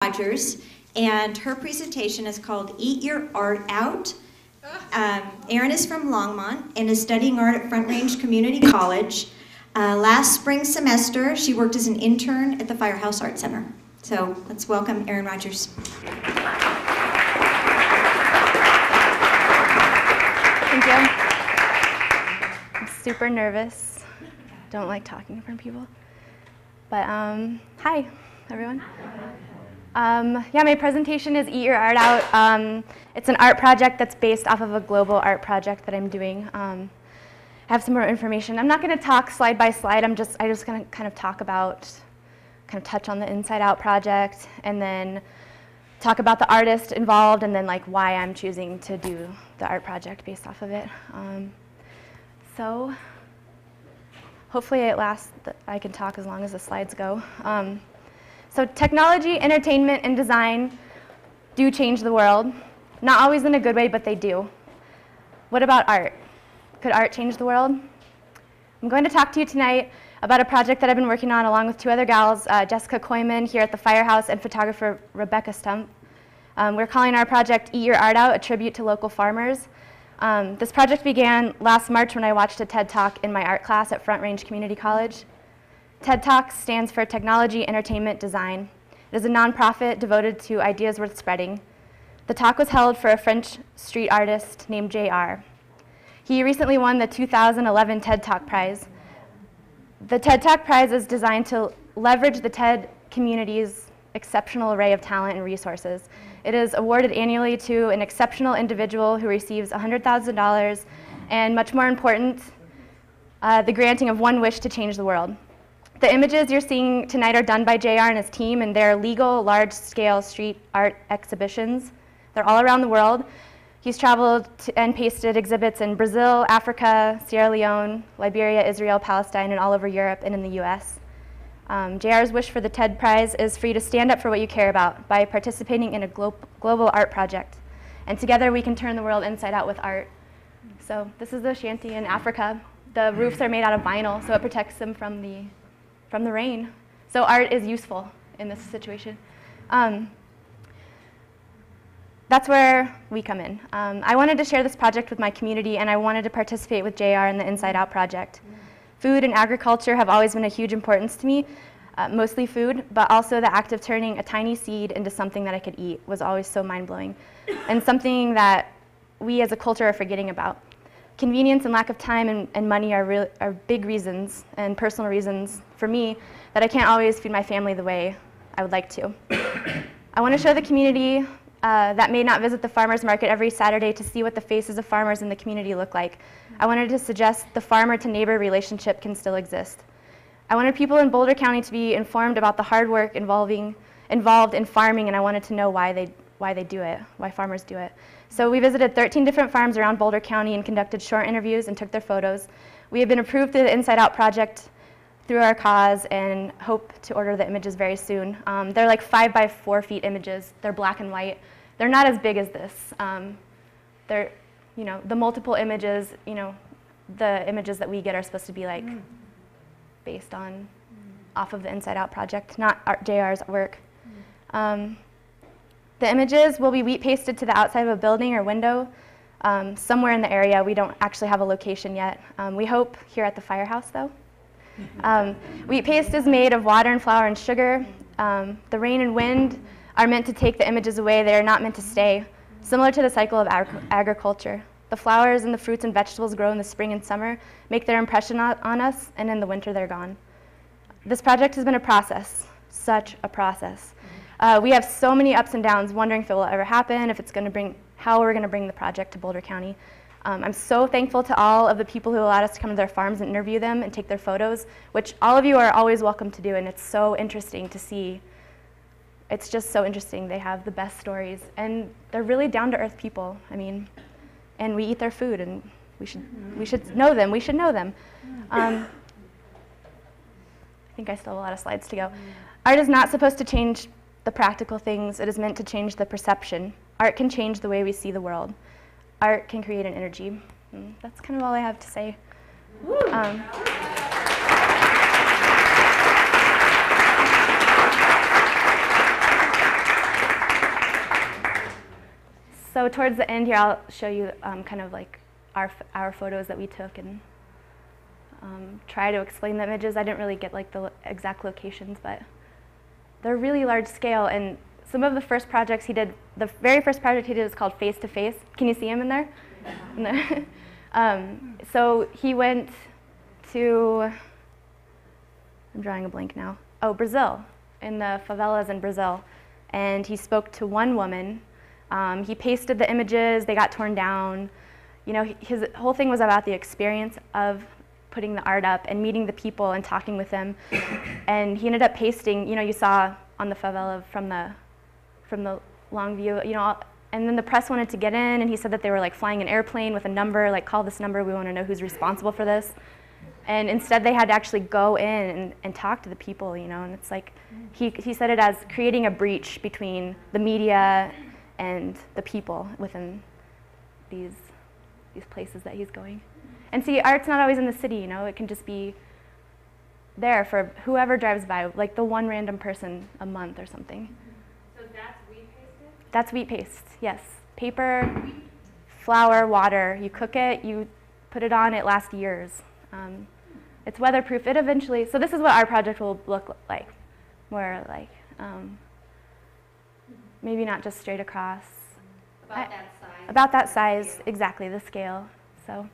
Rogers, and her presentation is called Eat Your Art Out. Erin is from Longmont and is studying art at Front Range Community College. Last spring semester, she worked as an intern at the Firehouse Art Center. So let's welcome Erin Rogers. Thank you. I'm super nervous. Don't like talking in front of people. But hi, everyone. Yeah, my presentation is Eat Your Art Out. It's an art project that's based off of a global art project that I'm doing. I have some more information. I'm not going to talk slide by slide. I'm just going to kind of touch on the Inside Out project, and then talk about the artist involved, and then like why I'm choosing to do the art project based off of it. So hopefully I can talk as long as the slides go. So technology, entertainment, and design do change the world. Not always in a good way, but they do. What about art? Could art change the world? I'm going to talk to you tonight about a project that I've been working on along with two other gals, Jessica Koyman here at the Firehouse and photographer Rebecca Stump. We're calling our project Eat Your Art Out, a tribute to local farmers. This project began last March when I watched a TED Talk in my art class at Front Range Community College. TED Talk stands for Technology, Entertainment, Design. It is a nonprofit devoted to ideas worth spreading. The talk was held for a French street artist named JR. He recently won the 2011 TED Talk Prize. The TED Talk Prize is designed to leverage the TED community's exceptional array of talent and resources. It is awarded annually to an exceptional individual who receives $100,000 and, much more important, the granting of one wish to change the world. The images you're seeing tonight are done by JR and his team, and they're legal, large-scale street art exhibitions. They're all around the world. He's traveled and pasted exhibits in Brazil, Africa, Sierra Leone, Liberia, Israel, Palestine, and all over Europe and in the US. JR's wish for the TED Prize is for you to stand up for what you care about by participating in a global art project. And together we can turn the world inside out with art. So this is the shanty in Africa. The roofs are made out of vinyl, so it protects them from the rain. So art is useful in this situation. That's where we come in. I wanted to share this project with my community, and I wanted to participate with JR in the Inside Out project. Food and agriculture have always been a huge importance to me, mostly food, but also the act of turning a tiny seed into something that I could eat was always so mind-blowing, and something that we as a culture are forgetting about. Convenience and lack of time and money are big reasons, and personal reasons for me, that I can't always feed my family the way I would like to. I want to show the community that may not visit the farmers market every Saturday to see what the faces of farmers in the community look like. I wanted to suggest the farmer-to-neighbor relationship can still exist. I wanted people in Boulder County to be informed about the hard work involved in farming, and I wanted to know why they do it, why farmers do it. So we visited 13 different farms around Boulder County and conducted short interviews and took their photos. We have been approved through the Inside Out project through our cause and hope to order the images very soon. They're like 5 by 4 feet images. They're black and white. They're not as big as this. They're, the multiple images, the images that we get are supposed to be like based on, off of the Inside Out project, not JR's work. The images will be wheat pasted to the outside of a building or window somewhere in the area. We don't actually have a location yet. We hope here at the Firehouse, though. Wheat paste is made of water and flour and sugar. The rain and wind are meant to take the images away. They are not meant to stay, similar to the cycle of agriculture. The flowers and the fruits and vegetables grow in the spring and summer, make their impression on us, and in the winter they're gone. This project has been a process, such a process. We have so many ups and downs, wondering if it will ever happen, how we're going to bring the project to Boulder County. I'm so thankful to all of the people who allowed us to come to their farms and interview them and take their photos, which all of you are always welcome to do, and it's so interesting to see. It's just so interesting. They have the best stories, and they're really down-to-earth people. And we eat their food, and we should know them. We should know them. I think I still have a lot of slides to go. Art is not supposed to change the practical things. It is meant to change the perception. Art can change the way we see the world. Art can create an energy. That's kind of all I have to say. So towards the end here, I'll show you kind of like our photos that we took and try to explain the images. I didn't really get like the exact locations, but they're really large scale. And some of the first projects he did, the very first project he did is called Face to Face. Can you see him in there? So he went to, I'm drawing a blank now. Oh, Brazil, in the favelas in Brazil. And he spoke to one woman. He pasted the images, they got torn down. You know, his whole thing was about the experience of putting the art up and meeting the people and talking with them. And he ended up pasting, you know, you saw on the favela from the long view, you know, and then the press wanted to get in, and he said that they were like flying an airplane with a number, like call this number, we want to know who's responsible for this. And instead they had to actually go in and talk to the people, you know, and it's like, he said it as creating a breach between the media and the people within these places that he's going. And see, art's not always in the city, you know, it can just be there for whoever drives by, like the one random person a month or something. So that's wheat pasted? That's wheat paste, yes. Paper, flour, water, you cook it, you put it on, it lasts years. It's weatherproof, it eventually, so this is what our project will look like. More like, maybe not just straight across. About that size? About that size, exactly, the scale. So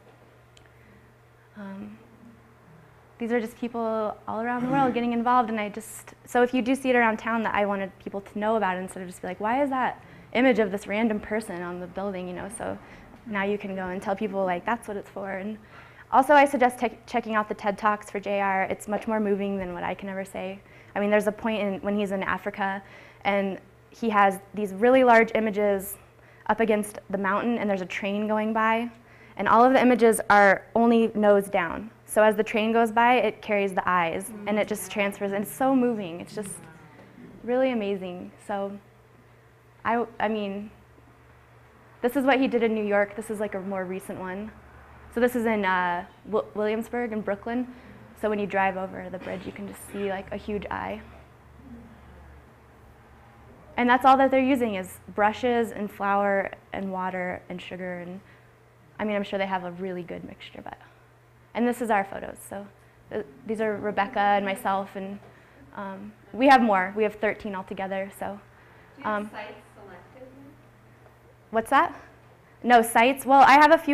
these are just people all around the world getting involved, and so if you do see it around town, that I wanted people to know about it instead of just be like, why is that image of this random person on the building, you know, so now you can go and tell people like that's what it's for. And also I suggest checking out the TED Talks for JR. It's much more moving than what I can ever say. I mean, there's a point when he's in Africa and he has these really large images up against the mountain, and there's a train going by, and all of the images are only nose down. So as the train goes by, it carries the eyes, and it just transfers, and it's so moving. It's just really amazing. So I mean, this is what he did in New York. This is like a more recent one. So this is in Williamsburg in Brooklyn. So when you drive over the bridge, you can just see like a huge eye. And that's all that they're using is brushes and flour and water and sugar. And I mean, I'm sure they have a really good mixture, but. And this is our photos. So these are Rebecca and myself, and we have more. We have 13 altogether. So. Do you have sites selected? What's that? No sites. Well, I have a few.